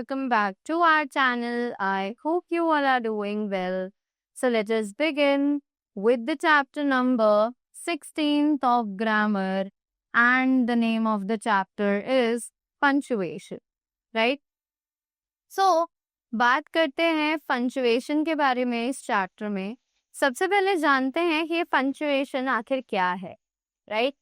welcome back to our channel. I hope you all are doing well. So let us begin with the chapter number 16th of grammar, and the name of the chapter is punctuation, right? So बात करते हैं punctuation के बारे में इस chapter में. सबसे पहले जानते हैं कि ये punctuation आखिर क्या है, right?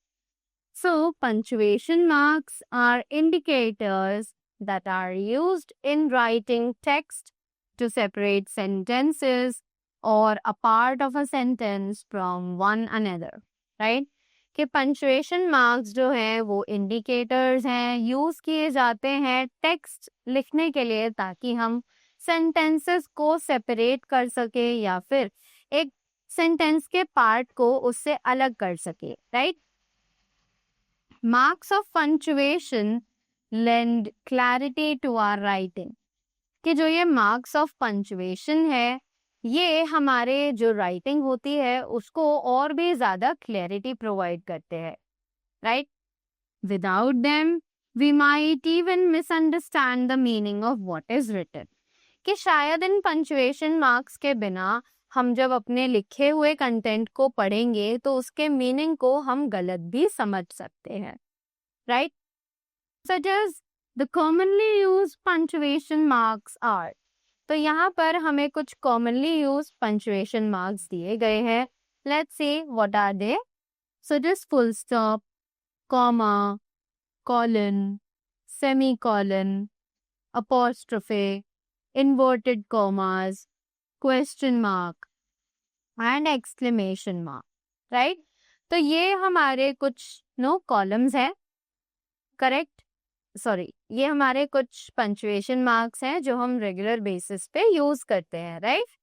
So, punctuation marks are indicators that are used in writing text to separate sentences or a part of a sentence from one another, right? कि punctuation marks जो हैं वो indicators हैं, use किए जाते हैं text लिखने के लिए ताकि हम sentences को separate कर सके या फिर एक sentence के part को उससे अलग कर सके, right? Marks of punctuation lend clarity to our writing. कि जो ये marks of punctuation है, ये हमारे जो writing होती है उसको और भी ज़्यादा clarity provide करते हैं, right? Without them, we might even misunderstand the meaning of what is written. कि शायद इन punctuation marks के बिना हम जब अपने लिखे हुए कंटेंट को पढ़ेंगे तो उसके मीनिंग को हम गलत भी समझ सकते हैं, right? Such as the commonly used punctuation marks are. तो यहाँ पर हमें कुछ commonly used punctuation marks दिए गए हैं. Let's see what are they. Such as full stop, comma, colon, semicolon, apostrophe, inverted commas, question mark and exclamation mark, right? तो ये हमारे कुछ columns हैं, correct? Sorry, ये हमारे कुछ punctuation marks हैं जो हम regular basis पे use करते हैं, right?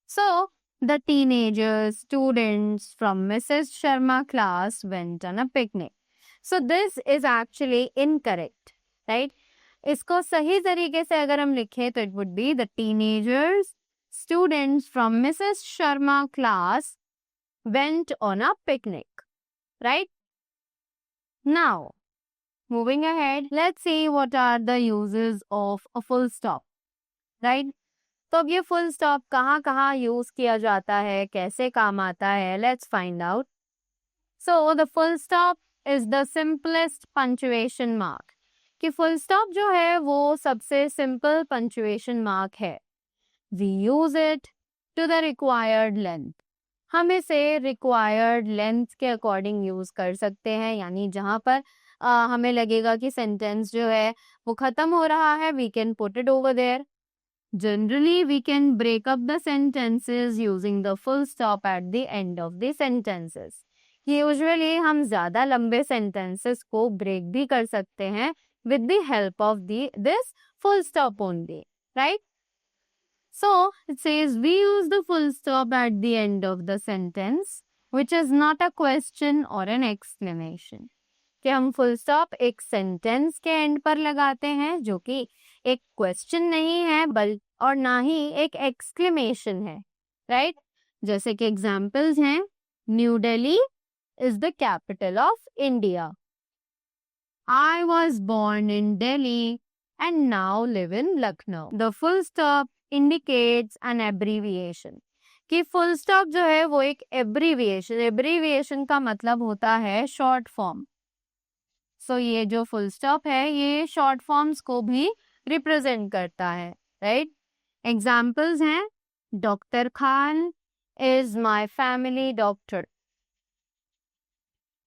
So, the teenagers, students from Mrs. Sharma class went on a picnic. So, this is actually incorrect, right? इसको सही तरीके से अगर हम लिखें तो it would be the teenagers, students from Mrs. Sharma class went on a picnic, right? Now, moving ahead, let's see what are the uses of a full stop, right? तो अब ये full stop कहाँ use किया जाता है, कैसे काम आता है, let's find out. So, the full stop is the simplest punctuation mark. कि full stop जो है वो सबसे simple punctuation mark है. We use it to the required length. हम इसे required length के according use कर सकते हैं, यानी जहाँ पर हमें लगेगा कि sentence जो है वो खत्म हो रहा है, we can put it over there. Generally, we can break up the sentences using the full stop at the end of the sentences. Usually, हम ज़्यादा लंबे sentences को break भी कर सकते हैं with the help of this full stop only, right? So, it says we use the full stop at the end of the sentence, which is not a question or an exclamation. कि हम full stop एक sentence के end पर लगाते हैं जो कि एक question नहीं है और ना ही एक exclamation है, right? जैसे कि examples हैं, New Delhi is the capital of India. I was born in Delhi and now live in Lucknow. The full stop indicates an abbreviation. कि full stop जो है वो एक abbreviation का मतलब होता है short form. So ये जो full stop है ये short forms को भी represent करता है, right? Examples हैं, Dr. Khan is my family doctor.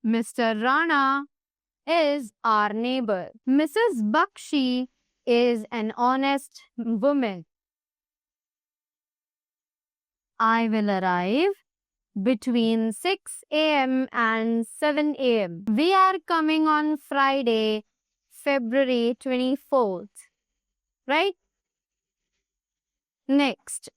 Mr. Rana is our neighbor. Mrs. Bakshi is an honest woman. I will arrive between 6 a.m. and 7 a.m. We are coming on Friday, February 24th. Right? Next.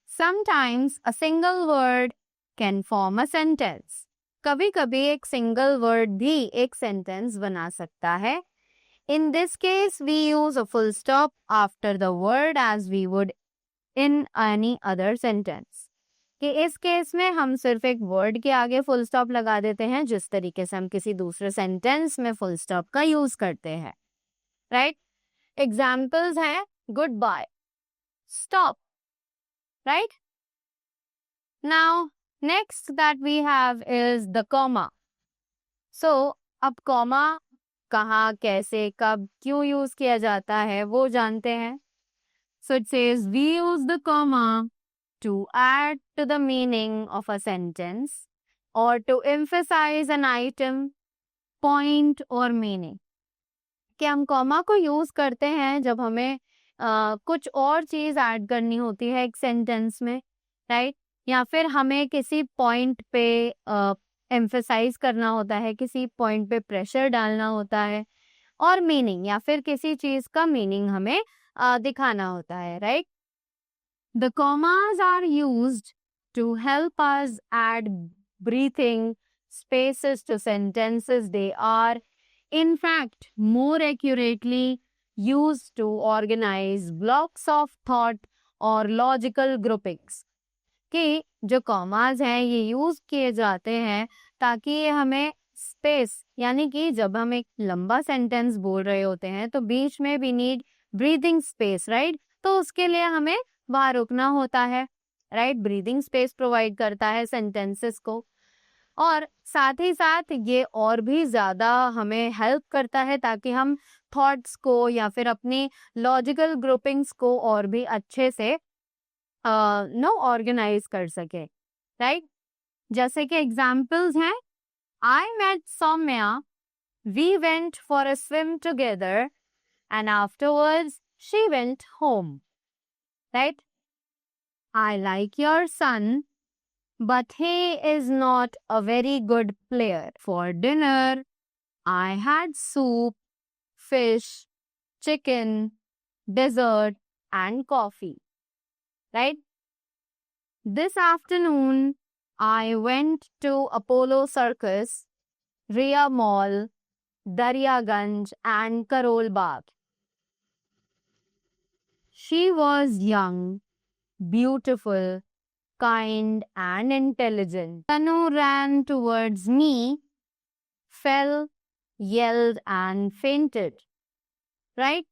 Sometimes a single word can form a sentence. कभी-कभी एक single word भी एक sentence बना सकता है. In this case, we use a full stop after the word as we would in any other sentence. कि इस case में हम सिर्फ एक word के आगे full stop लगा देते हैं जिस तरीके से हम किसी दूसरे sentence में full stop का use करते हैं. Right? एग्जाम्पल्स हैं good bye, stop, right? Now next that we have is the comma. So अब कॉमा कहाँ, कैसे, कब, क्यों यूज किया जाता है वो जानते हैं. So it says we use the comma to add to the meaning of a sentence or to emphasize an item, point or meaning. कि हम कॉमा को यूज करते हैं जब हमें कुछ और चीज ऐड करनी होती है एक सेंटेंस में, राइट? या फिर हमें किसी पॉइंट पे एम्फेसाइज करना होता है, किसी पॉइंट पे प्रेशर डालना होता है, और मीनिंग या फिर किसी चीज का मीनिंग हमें दिखाना होता है, right? The commas are used to help us add breathing spaces to sentences. They are, in fact, more accurately used to organize blocks of thought or logical groupings. कि जो कॉमाज हैं ये यूज किए जाते हैं ताकि ये हमें स्पेस, यानी कि जब हम एक लंबा सेंटेंस बोल रहे होते हैं तो बीच में we need breathing space, right? तो उसके लिए हमें वहां रुकना होता है, राइट? ब्रीदिंग स्पेस प्रोवाइड करता है सेंटेंसेस को, और साथ ही साथ ये और भी ज्यादा हमें हेल्प करता है ताकि हम थॉट्स को या फिर अपनी लॉजिकल ग्रुपिंग्स को और भी अच्छे से ऑर्गेनाइज कर सके, राइट? जैसे कि एग्जाम्पल्स हैं, I met Saumya, we went for a swim together and afterwards she went home, right? I like your son, but he is not a very good player. For dinner, I had soup, fish, chicken, dessert, and coffee, right? This afternoon, I went to Apollo Circus, Ria Mall, Daryaganj, and Karol Bagh. She was young, beautiful, kind, and intelligent. Tanu ran towards me, fell, yelled, and fainted. Right?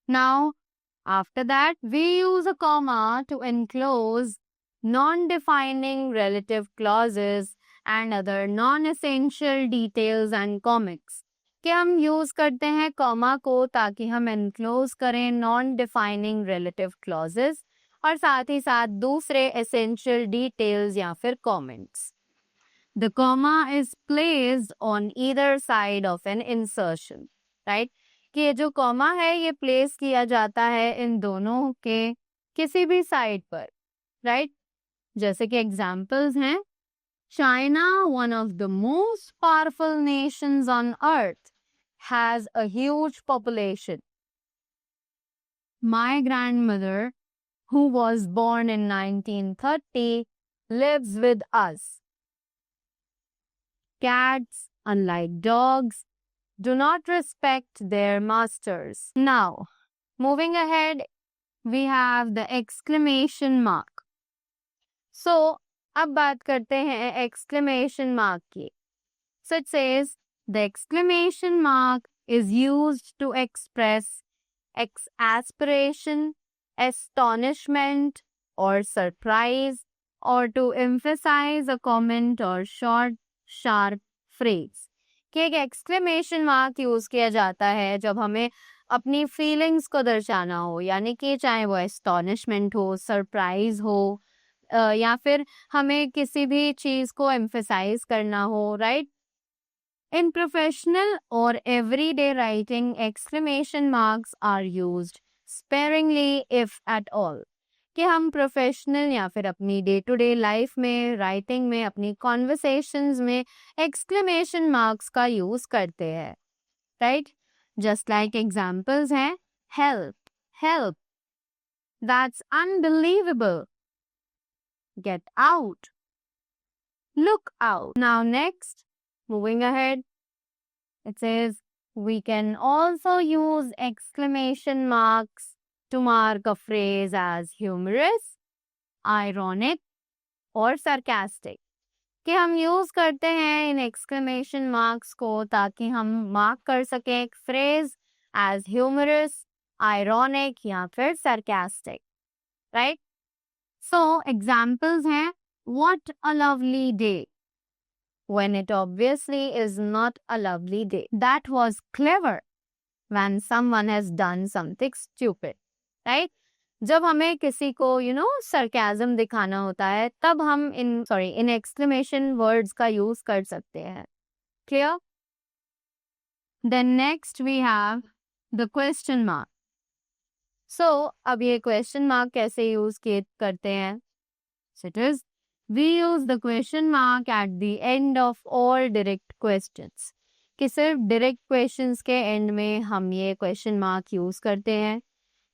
Now, after that, we use a comma to enclose non-defining relative clauses and other non-essential details and comics. कि हम use करते हैं comma को ताकि हम enclose करें non defining relative clauses और साथ ही साथ दूसरे एसेंशियल डिटेल्स या फिर comments. The comma is placed on either side of an insertion, right? कि ये जो कॉमा है ये प्लेस किया जाता है इन दोनों के किसी भी साइड पर, राइट? जैसे कि एग्जाम्पल्स हैं, China, one of the most powerful Nations on earth, has a huge population. My grandmother, who was born in 1930, lives with us. Cats, unlike dogs, do not respect their masters. Now, moving ahead, we have the exclamation mark. So, अब बात करते हैं exclamation mark की. So it says, the exclamation mark is used to express exasperation, astonishment, or surprise, or to emphasize a comment or short, sharp phrase. कि एक exclamation mark use किया जाता है जब हमें अपनी feelings को दर्शाना हो, यानी कि चाहे वो astonishment हो, surprise हो, या फिर हमें किसी भी चीज को emphasize करना हो, right? In professional or everyday writing, exclamation marks are used sparingly if at all. कि हम प्रोफेशनल या फिर अपनी डे टू डे लाइफ में, राइटिंग में, अपनी कॉन्वर्सेशंस में एक्सक्लेमेशन मार्क्स का यूज करते हैं, राइट? जस्ट लाइक एग्जाम्पल्स हैं, help, help, that's unbelievable, get out, look out. Now next, moving ahead, it says we can also use exclamation marks to mark a phrase as humorous, ironic, or sarcastic. कि हम use करते हैं इन exclamation marks को ताकि हम mark कर सकें एक फ्रेज एज ह्यूमरस, आयरॉनिक या फिर sarcastic, राइट? सो एग्जाम्पल्स हैं what a lovely day, when it obviously is not a lovely day. That was clever, when someone has done something stupid, right? जब हमें किसी को sarcasm दिखाना होता है तब हम इन exclamation words का यूज कर सकते हैं. Clear? Then next we have the question mark. So अब ये question mark कैसे यूज करते हैं? So it is, we use the question mark at the end of all direct questions. कि सिर्फ direct questions के end में हम ये question mark यूज करते हैं.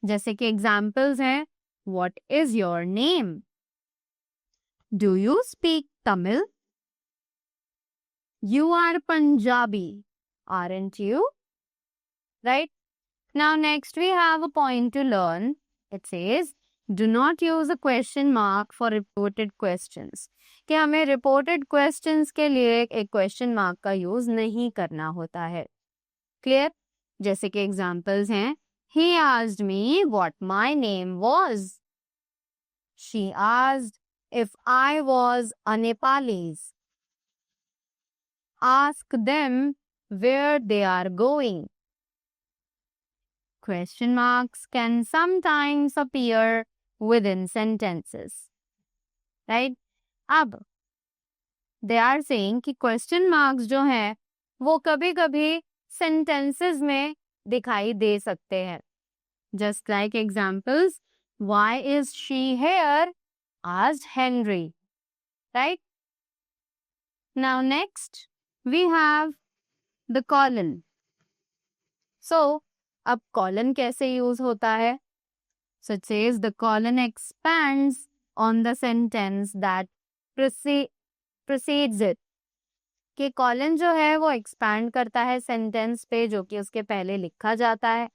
जैसे कि examples हैं, what is your name? Do you speak Tamil? You are Punjabi, aren't you? Right? Now next we have a point to learn. It says, do not use a question mark for reported questions. कि हमें reported questions के लिए एक question mark का use नहीं करना होता है. Clear? जैसे कि examples हैं, he asked me what my name was. She asked if I was a Nepalese. Ask them where they are going. Question marks can sometimes appear within sentences, right? अब they are saying कि question marks जो हैं वो कभी-कभी sentences में दिखाई दे सकते हैं. Just like examples, why is she here? Asked Henry, right? Now next we have the colon. So अब colon कैसे यूज होता है? So it says the colon expands on the sentence that precedes it. कि colon जो है वो expand करता है sentence पे जो कि उसके पहले लिखा जाता है.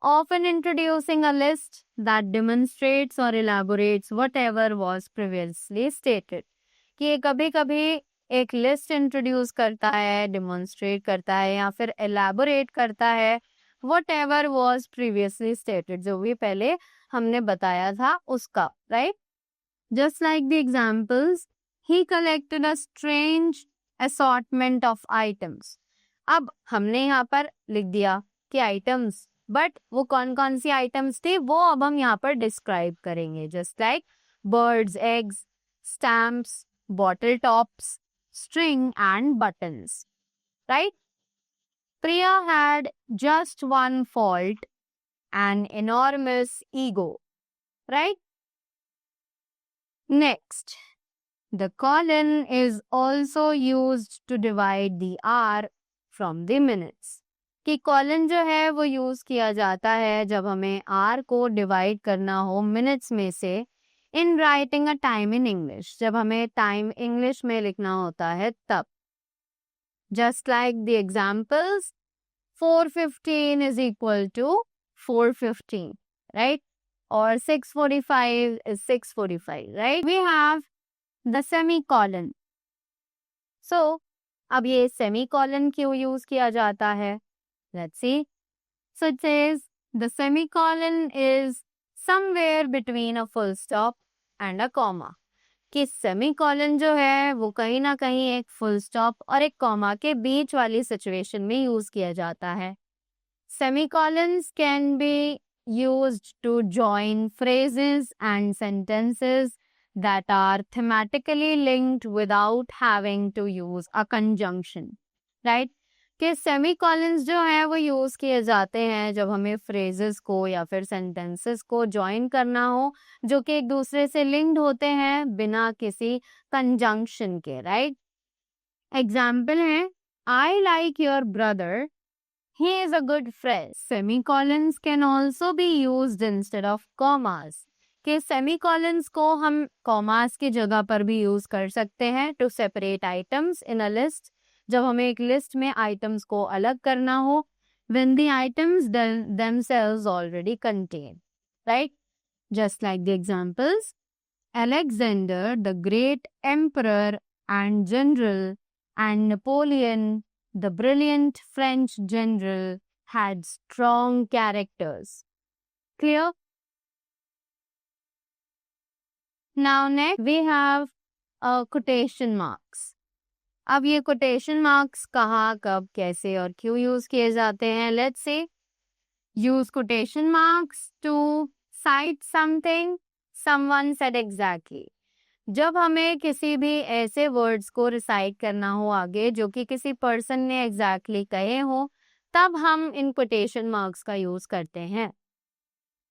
Often introducing a list that demonstrates or elaborates whatever was previously stated. कि ये कभी-कभी एक list introduce करता है, demonstrate करता है या फिर elaborate करता है whatever was previously stated, जो भी पहले हमने बताया था उसका, right? Just like the examples, he collected a strange assortment of items. अब हमने यहाँ पर लिख दिया कि items, but वो कौन-कौन सी items थी वो अब हम यहाँ पर describe करेंगे. Just like birds, eggs, stamps, bottle tops, string and buttons, right? Priya had just one fault, an enormous ego, right? Next, the colon is also used to divide the hour from the minutes. कि colon जो है वो use किया जाता है जब हमें hour को divide करना हो minutes में से in writing a time in English. जब हमें time English में लिखना होता है तब. Just like the examples, 4:15 is equal to 4:15, right? Or 6:45 is 6:45, right? We have the semicolon. So, अब ये semicolon क्यों use किया जाता है? Let's see. So it says the semicolon is somewhere between a full stop and a comma. कि semicolon जो है वो कहीं ना कहीं एक फुल स्टॉप और एक कॉमा के बीच वाली सिचुएशन में यूज किया जाता है. Semicolons can be used to join phrases and sentences that are thematically linked without having to use a conjunction, right? कि सेमीकोलन्स जो है वो यूज किए जाते हैं जब हमें फ्रेजेस को या फिर सेंटेंसेस को ज्वाइन करना हो जो कि एक दूसरे से लिंक्ड होते हैं बिना किसी कंजंक्शन के, राइट? एग्जाम्पल है, I like your brother, he is a good friend. Semicolons can also be used instead of commas. कि सेमीकोलन्स को हम कॉमास की जगह पर भी यूज कर सकते हैं to separate items in a list. जब हमें एक लिस्ट में आइटम्स को अलग करना हो, when the items themselves already contain, right? Just like the examples, Alexander the great emperor and general and Napoleon the brilliant French general had strong characters. Clear? Now next we have quotation marks. अब ये quotation marks कहाँ, कब, कैसे और क्यों use किए जाते हैं? Let's say use quotation marks to cite something someone said exactly. जब हमें किसी भी ऐसे वर्ड्स को रिसाइट करना हो आगे जो कि किसी पर्सन ने एग्जैक्टली कहे हो, तब हम इन quotation marks का यूज करते हैं.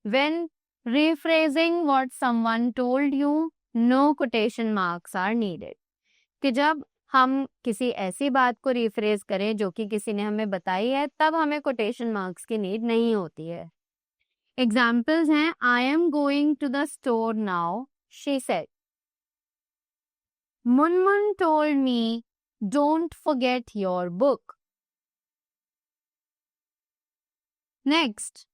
When rephrasing what someone told you, no quotation marks are needed. कि जब हम किसी ऐसी बात को रिफ्रेज करें जो कि किसी ने हमें बताई है, तब हमें कोटेशन मार्क्स की नीड नहीं होती है. एग्जाम्पल्स हैं, I am going to the store now, she said. Munmun told me, don't forget your book. Next,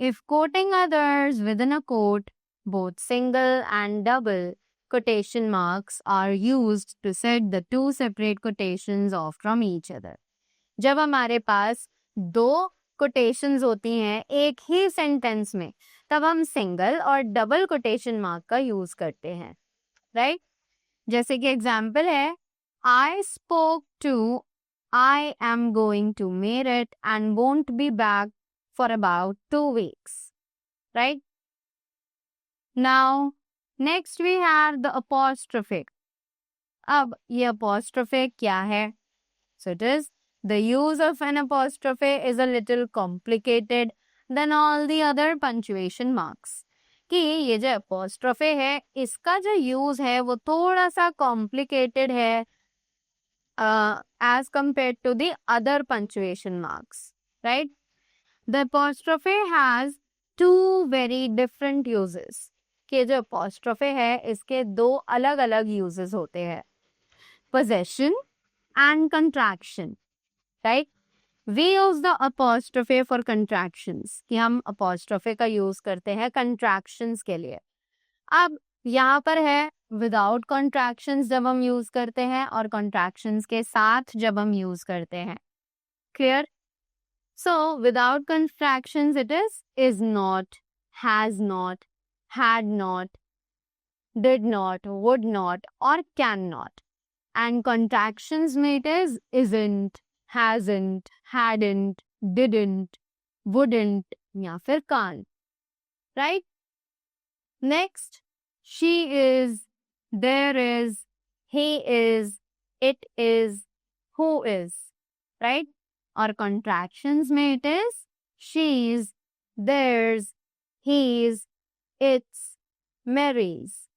if quoting others within a quote, both single and double, quotation marks are used to set the two separate quotations off from each other. जब हमारे पास दो quotations होती हैं एक ही sentence में, तब हम single और डबल quotation mark का यूज करते हैं, राइट? जैसे कि एग्जाम्पल है, I spoke to, I am going to Meerut and won't be back for about 2 weeks, right? Now next we have the apostrophe. अब ये apostrophe क्या है? So it is, the use of an apostrophe is a little complicated than all the other punctuation marks. कि ये जो apostrophe है, इसका जो use है वो थोड़ा सा complicated है as compared to the other punctuation marks, right? The apostrophe has two very different uses. कि जो apostrophe है इसके दो अलग अलग uses होते हैं, possession and contraction, right? We use the apostrophe for contractions, कि हम apostrophe का use करते हैं contractions के लिए. अब यहाँ पर है without contractions जब हम use करते हैं और contractions के साथ जब हम use करते हैं. Clear? So without contractions it is not, has not, had not, did not, would not or cannot. And contractions में it is isn't, hasn't, hadn't, didn't, wouldn't या फिर can't, right? Next, she is, there is, he is, it is, who is, right? और contractions में it is she's, theirs, he's, its, Mary's,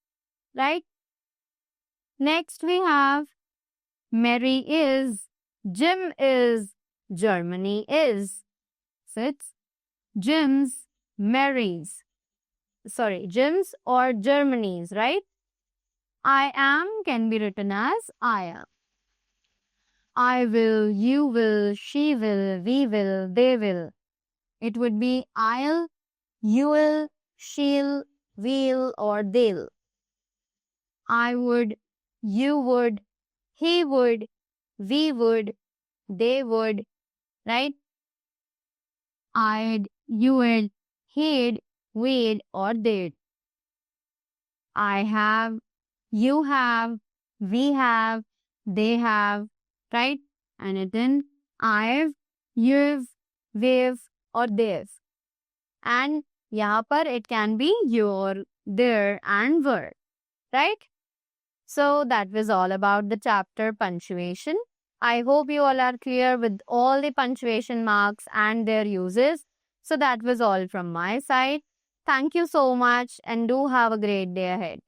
right? Next we have Mary is, Jim is, Germany is. So it's Jim's, Mary's. Sorry, Jim's or Germany's, right? I am can be written as I am. I will, you will, she will, we will, they will. It would be I'll, you will, she'll, we'll or they'll. I would, you would, he would, we would, they would, right? I'd, you'd, he'd, we'd or they'd. I have, you have, we have, they have, right? And it in I've, you've, we've or they've. And यहाँ पर it can be your, their and were, right? So that was all about the chapter punctuation. I hope you all are clear with all the punctuation marks and their uses. So that was all from my side. Thank you so much and do have a great day ahead.